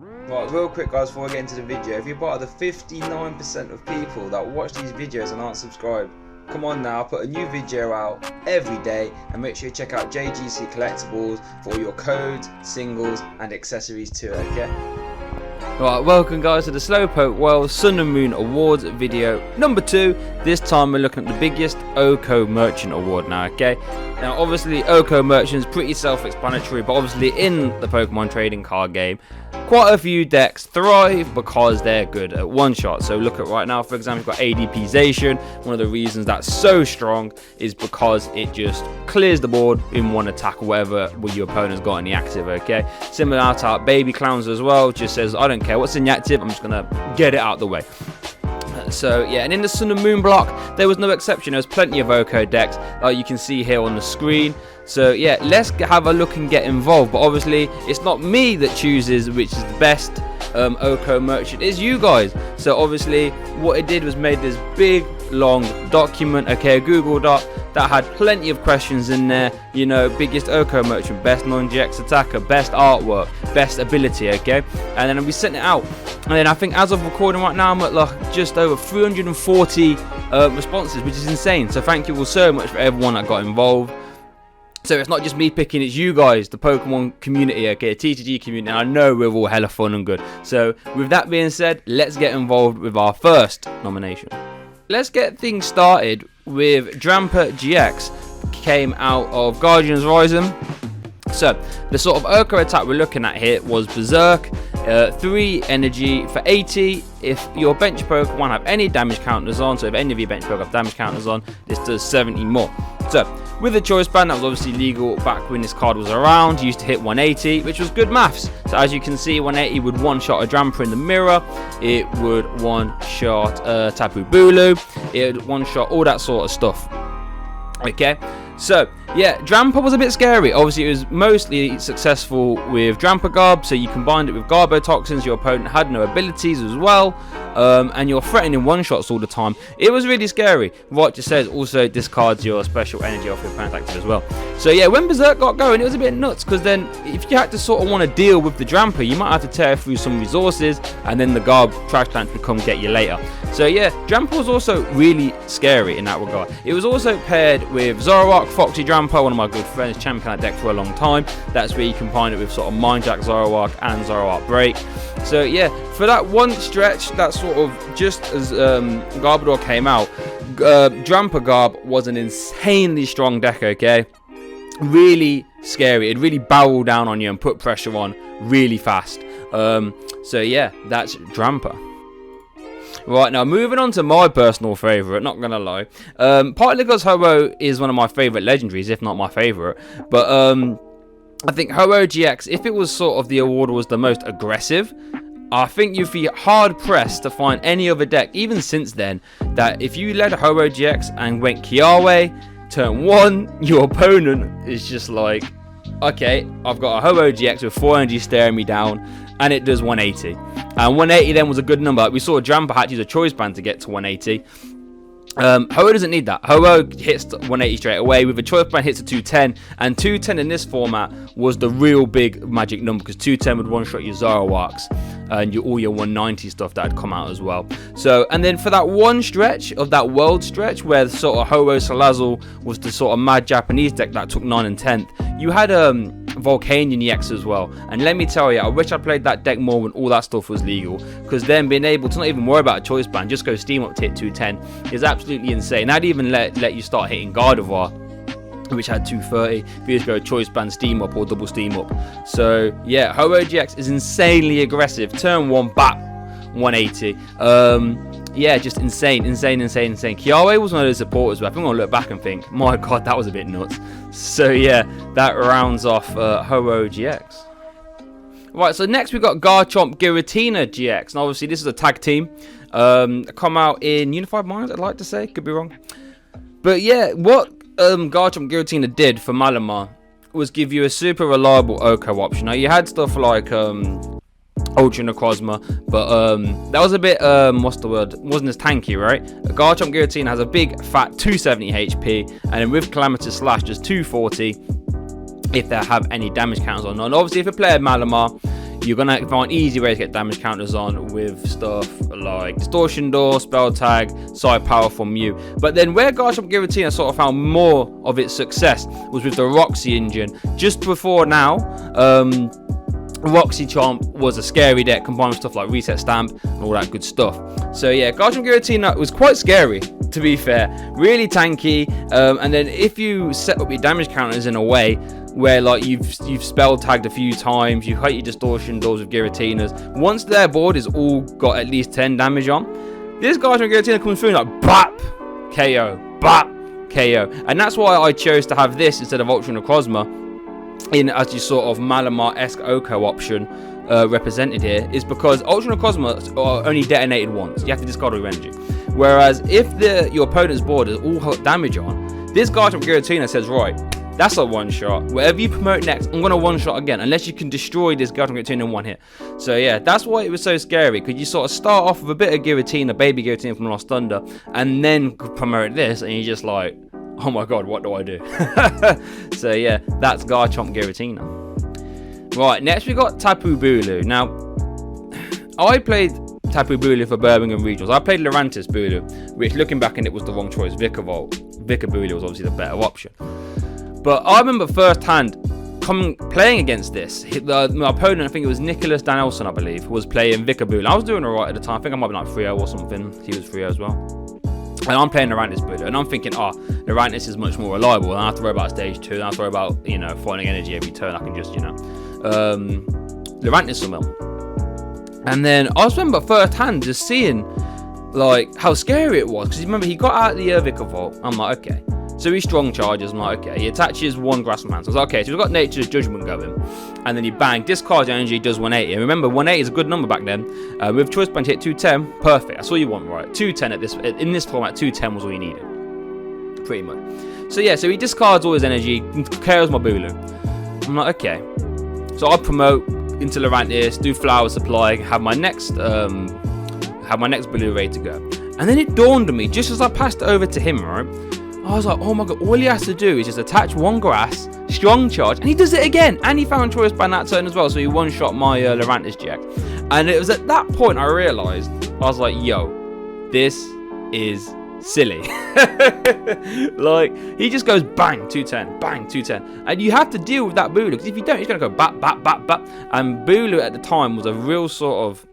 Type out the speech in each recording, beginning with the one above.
Right, real quick guys, before we get into the video, if you're part of the 59% of people that watch these videos and aren't subscribed, come on now, put a new video out every day, and make sure you check out JGC Collectibles for all your codes, singles and accessories too, okay? Right, welcome guys to the Slowpoke Well Sun and Moon Awards video number 2. This time we're looking at the biggest OHKO Merchant Award now, okay? Now obviously OHKO Merchant is pretty self-explanatory, but obviously in the Pokemon trading card game, quite a few decks thrive because they're good at one shot. So look at right now, for example, you've got ADPization. One of the reasons that's so strong is because it just clears the board in one attack or whatever your opponent's got in the active, okay? Similar out to Baby Clowns as well, just says I don't care what's in the active, I'm just gonna get it out the way. So yeah, and in the Sun and Moon block there was no exception. There was plenty of OHKO decks like you can see here on the screen. So yeah, let's have a look and get involved. But obviously it's not me that chooses which is the best OHKO merchant, it's you guys. So obviously what it did was made this big long document, okay, a Google Doc that had plenty of questions in there, you know, biggest OHKO merchant, best non-GX attacker, best artwork, best ability, okay? And then we sent it out, and then I think as of recording right now I'm at like just over 340 responses, which is insane. So thank you all so much for everyone that got involved. So it's not just me picking, it's you guys, the Pokemon community, okay, TCG community, and I know we're all hella fun and good. So with that being said, let's get involved with our first nomination. Let's get things started with DRAMPAGK GX, came out of Guardians Rising. So the sort of OHKO attack we're looking at here was Berserk, 3 energy for 80. If your bench Pokemon have any damage counters on, so if any of your bench Pokemon have damage counters on, this does 70 more. So with the choice band, that was obviously legal back when this card was around. You used to hit 180, which was good maths. So as you can see, 180 would one-shot a Drampa in the mirror. It would one-shot Tapu Bulu. It would one-shot all that sort of stuff. Okay, so yeah, Drampa was a bit scary. Obviously it was mostly successful with Drampa Garb, so you combined it with Garbotoxins, your opponent had no abilities as well, and you're threatening one-shots all the time. It was really scary. Right, just says also discards your special energy off your opponent's active as well. So yeah, when Berserk got going, it was a bit nuts, because then if you had to sort of want to deal with the Drampa, you might have to tear through some resources, and then the Garb trash plants would come get you later. So yeah, Drampa was also really scary in that regard. It was also paired with Zoroark, Foxy Drampa, one of my good friends, championed that deck for a long time. That's where you combine it with sort of Mindjack Zoroark and Zoroark Break. So yeah, for that one stretch, that sort of just as Garbodor came out, Drampa Garb was an insanely strong deck, okay? Really scary. It really barreled down on you and put pressure on really fast. So yeah, that's Drampa. Right, now moving on to my personal favourite, not gonna lie. Partly because Ho-Oh is one of my favourite legendaries, if not my favourite. But I think Ho-Oh GX, if it was sort of the award was the most aggressive, I think you'd be hard pressed to find any other deck, even since then, that if you led Ho-Oh GX and went Kiawe, turn 1, your opponent is just like, okay, I've got a Ho-Oh GX with 4 energy staring me down, and it does 180. And 180 then was a good number. We saw Drampa had to use a choice band to get to 180. Ho-Oh doesn't need that. Ho-Oh hits 180 straight away. With a choice band hits a 210, and 210 in this format was the real big magic number, because 210 would one-shot your Zoroarks and all your 190 stuff that had come out as well. So, and then for that one stretch of that world stretch where the sort of Ho-Oh SALAZZLE was the sort of mad Japanese deck that took 9 and 10th, you had Volcanion EX as well. And let me tell you, I wish I played that deck more when all that stuff was legal, because then being able to not even worry about a choice band, just go steam up to hit 210 is absolutely insane. I'd even let you start hitting Gardevoir, which had 230, if you just go choice band steam up or double steam up. So yeah, Ho-Oh GX is insanely aggressive. Turn 1 bat 180. Yeah, just insane. Kiawe was one of those supporters where I think I'll look back and think, my god, that was a bit nuts. So yeah, that rounds off Ho-Oh GX. Right, so next we've got GARCHOMP GIRATINA GX. And obviously this is a tag team. Come out in Unified Minds, I'd like to say, could be wrong. But yeah, what GARCHOMP GIRATINA did for Malamar was give you a super reliable OHKO option. Now you had stuff like Ultra NECROZMA, but that was a bit what's the word, wasn't as tanky, right? GARCHOMP GIRATINA has a big fat 270 HP, and then with Calamitous Slash just 240 if they have any damage counters or not. And obviously if a player had Malamar, you're gonna find easy ways to get damage counters on with stuff like Distortion Door, Spell Tag, Side Power from Mew. But then where GARCHOMP GIRATINA sort of found more of its success was with the Roxy engine. Just before now, Roxy Chomp was a scary deck combined with stuff like Reset Stamp and all that good stuff. So yeah, GARCHOMP GIRATINA was quite scary, to be fair. Really tanky, and then if you set up your damage counters in a way where like you've spell tagged a few times, you hit your Distortion Doors with Giratinas, once their board is all got at least 10 damage on, this GARCHOMP GIRATINA comes through like BAP KO, BAP KO. And that's why I chose to have this instead of Ultra NECROZMA in as your sort of Malamar-esque OHKO option represented here, is because Ultra NECROZMA are only detonated once. You have to discard all your energy. Whereas if your opponent's board is all hot damage on, this GARCHOMP GIRATINA says, right, that's a one shot. Whatever you promote next, I'm gonna one shot again, unless you can destroy this GARCHOMP GIRATINA in one hit. So yeah, that's why it was so scary, because you sort of start off with a bit of Giratina, baby Giratina from Lost Thunder, and then promote this, and you're just like, oh my god, what do I do? So yeah, that's GARCHOMP GIRATINA. Right, next we got TAPU Bulu. Now, I played TAPU Bulu for Birmingham Regionals. I played Lurantis Bulu, which looking back in it was the wrong choice. Vika Bulu was obviously the better option. But I remember firsthand playing against this. My opponent, I think it was Nicholas Danielson, I believe, was playing Vika Bulu. I was doing alright at the time. I think I might be like 3-0 or something. He was 3-0 as well. And I'm playing Lurantis Bulu, and I'm thinking, Lurantis is much more reliable. I don't have to worry about stage 2. I don't have to worry about, finding energy every turn. I can just, Lurantis Summel. And then I remember firsthand just seeing, like, how scary it was. Because remember, he got out the Vika Vault. I'm like, okay. So he strong charges. I'm like, okay. He attaches one Grass from hand. So I was like, okay. So we've got Nature's Judgment going. And then he bang, discards energy, does 180. And remember, 180 is a good number back then. With Choice Band hit 210, perfect. That's all you want, right? 210 in this format, 210 was all you needed. Pretty much. So yeah, so he discards all his energy, KOs my Bulu. I'm like, okay. So I promote into Lurantis, do Flower Supply, have my next Bulu ready to go. And then it dawned on me, just as I passed it over to him, right? I was like, oh my god, all he has to do is just attach one Grass, strong charge, and he does it again. And he found Choice Band that turn as well, so he one-shot my Lurantis Jack. And it was at that point I realised, I was like, yo, this is silly. Like, he just goes bang, 210, bang, 210. And you have to deal with that Bulu, because if you don't, he's going to go bap, bap, bap, bap. And Bulu at the time was a real sort of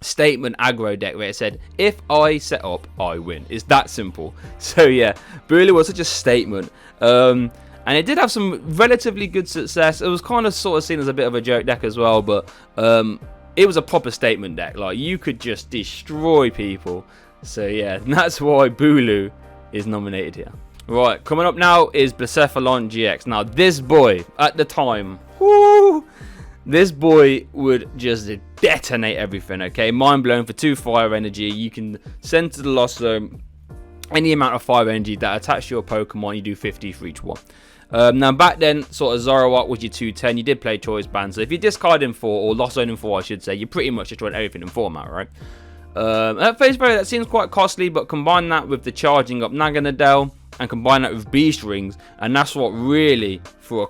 statement aggro deck where it said, if I set up, I win. It's that simple. So yeah, Bulu was such a statement. And it did have some relatively good success. It was kind of sort of seen as a bit of a joke deck as well, but it was a proper statement deck. Like, you could just destroy people. So yeah, that's why Bulu is nominated here. Right, coming up now is BLACEPHALON GX. Now this boy, at the time, whoo, this boy would just detonate everything, okay? Mind blown for 2 fire energy. You can send to the Lost Zone any amount of fire energy that attach to your Pokemon. You do 50 for each one. Now back then, sort of Zoroark was your 210. You did play Choice Band, so if you discard in 4, or Lost Zone in 4 I should say, you pretty much destroyed everything in format, right? At face value that seems quite costly, but combine that with the charging up Naganadel and combine that with Beast Rings, and that's what really, for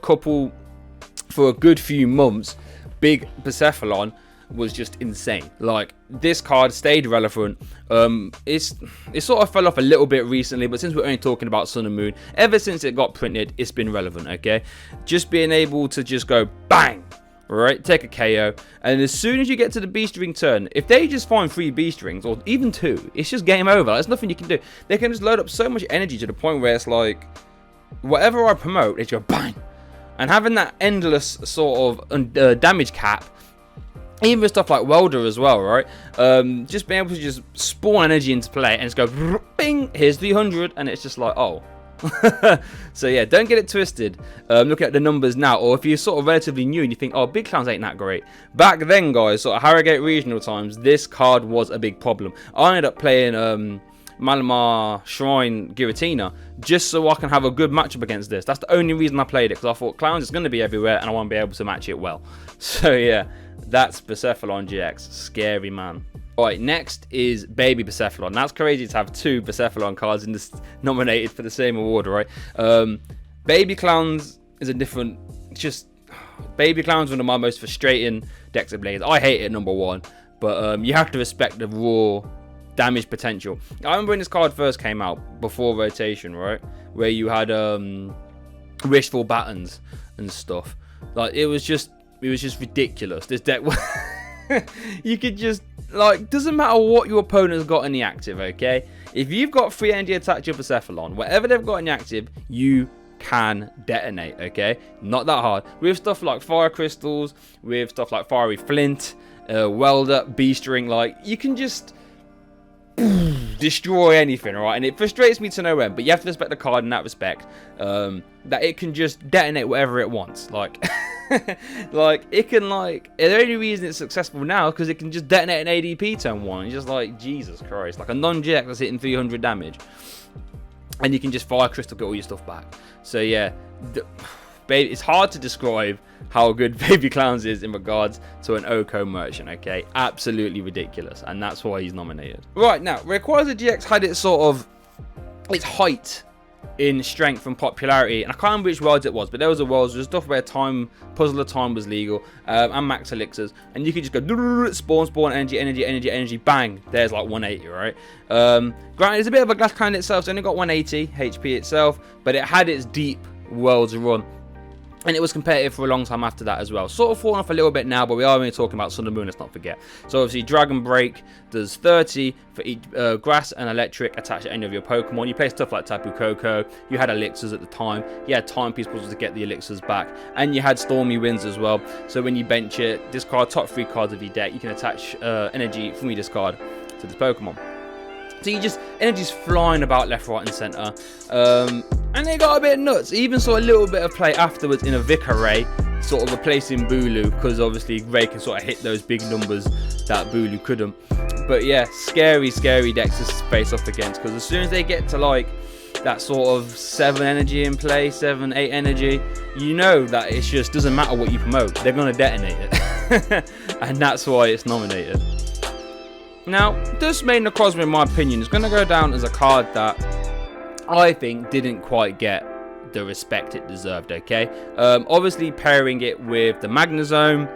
a good few months, big BLACEPHALON was just insane. Like, this card stayed relevant. It sort of fell off a little bit recently, but since we're only talking about Sun and Moon, ever since it got printed, it's been relevant, okay? Just being able to just go bang, right, take a KO, and as soon as you get to the Beast Ring turn, if they just find 3 Beast Rings, or even 2, it's just game over. There's nothing you can do. They can just load up so much energy to the point where it's like, whatever I promote, it's just bang. And having that endless sort of damage cap, even stuff like Welder as well, right? Just being able to just spawn energy into play and just go, bing, here's 300, and it's just like, oh. So yeah, don't get it twisted. Look at the numbers now, or if you're sort of relatively new and you think, oh, Big Clowns ain't that great. Back then, guys, sort of Harrogate regional times, this card was a big problem. I ended up playing Malamar Shrine Giratina just so I can have a good matchup against this. That's the only reason I played it, because I thought Clowns is going to be everywhere and I want to be able to match it well. So yeah, that's BLACEPHALON GX. Scary, man. Alright, next is Baby BLACEPHALON. That's crazy to have 2 BLACEPHALON cards in this nominated for the same award, right? Baby Clowns is a different, just Baby Clowns, one of my most frustrating decks of Blaze. I hate it, number one, but you have to respect the raw damage potential. I remember when this card first came out before rotation, right, where you had wishful battens and stuff. Like it was just ridiculous. This deck, you could just, like, doesn't matter what your opponent's got in the active, okay? If you've got 3 energy attached to your BLACEPHALON, whatever they've got in the active, you can detonate, okay? Not that hard. With stuff like fire crystals, with stuff like fiery flint, welder, beast ring, like, you can just destroy anything, alright? And it frustrates me to no end, but you have to respect the card in that respect, that it can just detonate whatever it wants, like like it can, like, the only reason it's successful now is because it can just detonate an ADP turn 1. It's just like, Jesus Christ, like a non-GX that's hitting 300 damage, and you can just fire crystal, get all your stuff back. So yeah, baby, it's hard to describe how good Baby Clowns is in regards to an OHKO merchant, okay? Absolutely ridiculous, and that's why he's nominated. Right, now, RAYQUAZA GX had its sort of, its height in strength and popularity, and I can't remember which worlds it was, but there was a world, there's stuff where puzzle of time was legal, and max elixirs, and you could just go spawn energy, bang, there's like 180, right? Granted, it's a bit of a glass cannon itself, it's only got 180 HP itself, but it had its deep worlds run, and it was competitive for a long time after that as well. Sort of fallen off a little bit now, but we are only talking about Sun and Moon, let's not forget. So obviously Dragon Break does 30 for each grass and electric attached to any of your Pokemon. You play stuff like Tapu Koko, you had elixirs at the time, you had timepiece puzzles to get the elixirs back, and you had Stormy Winds as well. So when you bench it, discard top 3 cards of your deck, you can attach energy from your discard to this Pokemon. So you just, energy's flying about left, right and centre. And they got a bit nuts. Even saw a little bit of play afterwards in a Vicar Ray, sort of replacing Bulu, because obviously Ray can sort of hit those big numbers that Bulu couldn't. But yeah, scary decks to face off against, because as soon as they get to like that sort of 7 energy in play, 7, 8 energy, you know that it just doesn't matter what you promote, they're going to detonate it. And that's why it's nominated. Now, this main NECROZMA, in my opinion, is going to go down as a card that I think didn't quite get the respect it deserved, okay? Obviously, pairing it with the Magnezone,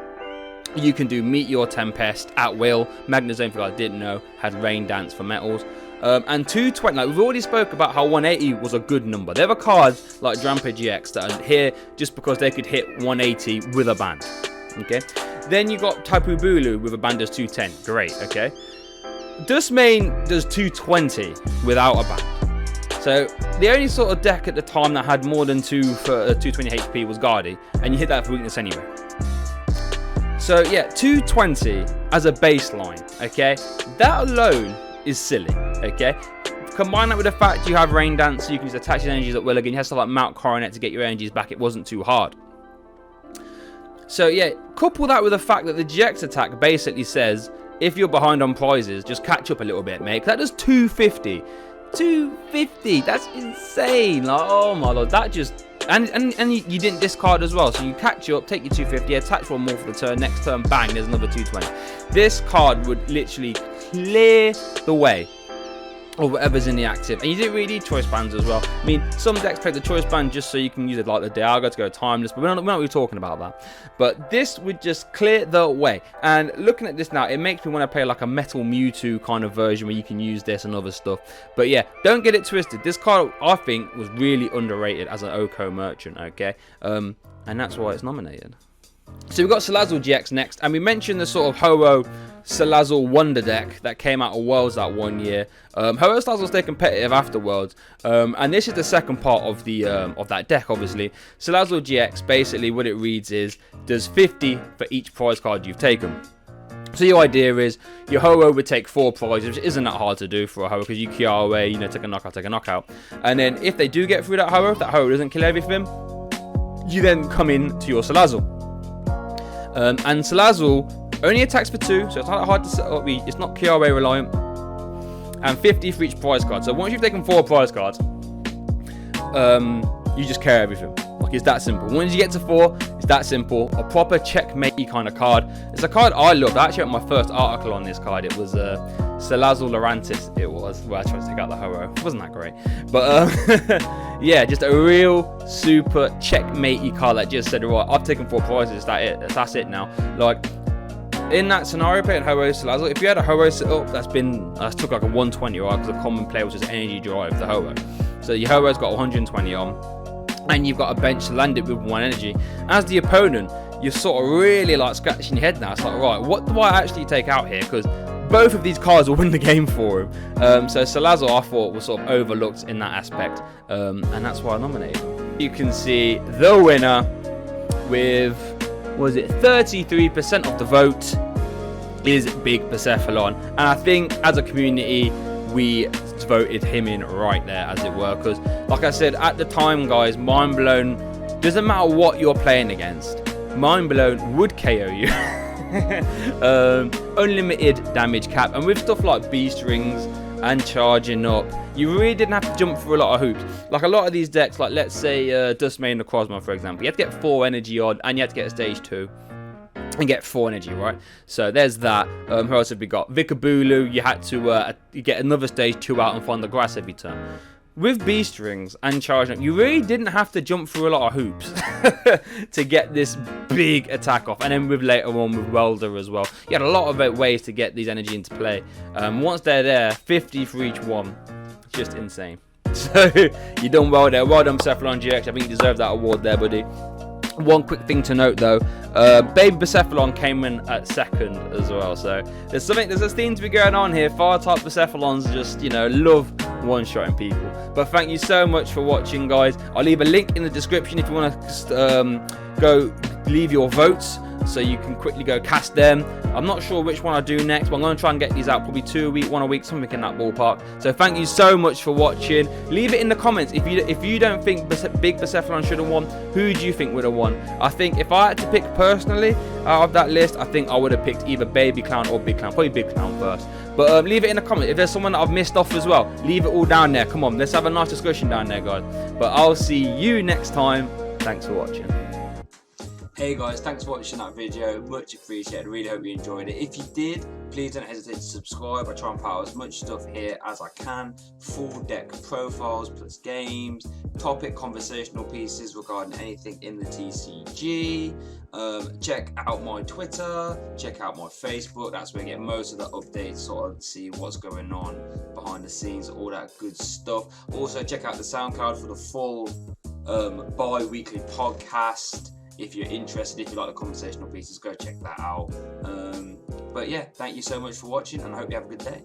you can do Meteor Tempest at will. Magnezone, for you guys didn't know, had Rain Dance for metals. And 220, like we've already spoke about how 180 was a good number. There are cards like DRAMPAGK GX that are here just because they could hit 180 with a band, okay? Then you got Tapu Bulu with a band does 210, great, okay? DUSK main does 220 without a band. So the only sort of deck at the time that had more than 220 HP was Guardy, and you hit that for weakness anyway. So yeah, 220 as a baseline, okay? That alone is silly, okay? Combine that with the fact you have Rain Dance, so you can just attach your energies at will again. You have stuff like Mount Coronet to get your energies back. It wasn't too hard. So yeah, couple that with the fact that the GX attack basically says, if you're behind on prizes, just catch up a little bit, mate. That does 250. 250. That's insane. Like, oh my lord, that just, and you didn't discard as well, so you catch up, take your 250, attach one more for the turn. Next turn, bang, there's another 220. This card would literally clear the way or whatever's in the active, and you didn't really need choice bands as well. I mean, some decks play the choice band just so you can use it like the Dialga to go timeless, but we're not really talking about that. But this would just clear the way. And looking at this now, it makes me want to play like a Metal Mewtwo kind of version where you can use this and other stuff. But yeah, don't get it twisted. This card, I think, was really underrated as an OHKO merchant, okay? And that's why it's nominated. So we've got SALAZZLE GX next, and we mentioned the sort of Ho-Oh SALAZZLE Wonder deck that came out of Worlds that one year. Ho-Oh SALAZZLE stayed competitive after Worlds, and this is the second part of the of that deck. Obviously, SALAZZLE GX, basically what it reads is, does 50 for each prize card you've taken. So your idea is, your Ho-Oh would take 4 prizes, which isn't that hard to do for a Ho-Oh, because you QR away, you know, take a knockout. And then if they do get through that Ho-Oh, if that Ho-Oh doesn't kill everything, you then come in to your SALAZZLE. And SALAZZLE only attacks for 2, so it's not that hard to set up. It's not QRA reliant. And 50 for each prize card. So once you've taken 4 prize cards, you just carry everything. Like, it's that simple. Once you get to 4, it's that simple. A proper checkmatey kind of card. It's a card I loved. I actually wrote my first article on this card. It was SALAZZLE Lurantis. It was. Well, I tried to take out the Ho-Oh. It wasn't that great. But yeah, just a real super checkmatey card that just said, right, I've taken 4 prizes. That's it now. Like, in that scenario, playing Ho-Oh SALAZZLE, if you had a Ho-Oh set up that's took like a 120, right? Because a common player was just energy drive the Ho-Oh. So your Ho-Oh's got 120 on, and you've got a bench to land it with 1 energy. As the opponent, you're sort of really like scratching your head now. It's like, right, what do I actually take out here? Because both of these cards will win the game for him. So SALAZZLE, I thought, was sort of overlooked in that aspect, and that's why I nominated him. You can see the winner with, was it 33% of the vote is Big BLACEPHALON, and I think as a community we voted him in right there, as it were, because like I said at the time, guys, Mind Blown, doesn't matter what you're playing against, Mind Blown would KO you. Unlimited damage cap, and with stuff like beast rings and charging up, you really didn't have to jump through a lot of hoops. Like a lot of these decks, like let's say DUSK NECROZMA, for example, you had to get 4 energy on, and you had to get a stage 2 and get 4 energy, right? So there's that. Who else have we got? Vikabulu, you had to get another stage 2 out and find the grass every turn. With beast rings and charging up, you really didn't have to jump through a lot of hoops to get this big attack off. And then with later on with Welder as well, you had a lot of ways to get these energy into play. Once they're there, 50 for each one, just insane. So you done well there. Well done, BLACEPHALON GX. I think you deserve that award there, buddy. One quick thing to note though, Baby BLACEPHALON came in at 2nd as well, so there's a theme to be going on here. Fire type BLACEPHALONs just, you know, love one-shotting people. But thank you so much for watching, guys. I'll leave a link in the description if you want to go leave your votes, so you can quickly go cast them. I'm not sure which one I do next, but I'm going to try and get these out probably 2 a week, 1 a week, something in that ballpark. So thank you so much for watching. Leave it in the comments if you don't think Big BLACEPHALON should have won. Who do you think would have won? I think if I had to pick personally out of that list, I think I would have picked either Baby Clown or Big Clown. Probably Big Clown first. But leave it in the comments. If there's someone that I've missed off as well, leave it all down there. Come on, let's have a nice discussion down there, guys. But I'll see you next time. Thanks for watching. Hey guys, thanks for watching that video, much appreciated. Really hope you enjoyed it. If you did, please don't hesitate to subscribe. I try and put out as much stuff here as I can. Full deck profiles plus games, topic conversational pieces regarding anything in the TCG. Check out my Twitter, check out my Facebook. That's where you get most of the updates, sort of see what's going on behind the scenes, all that good stuff. Also check out the SoundCloud for the full bi-weekly podcast. If you're interested, if you like the conversational pieces, go check that out. But yeah, thank you so much for watching, and I hope you have a good day.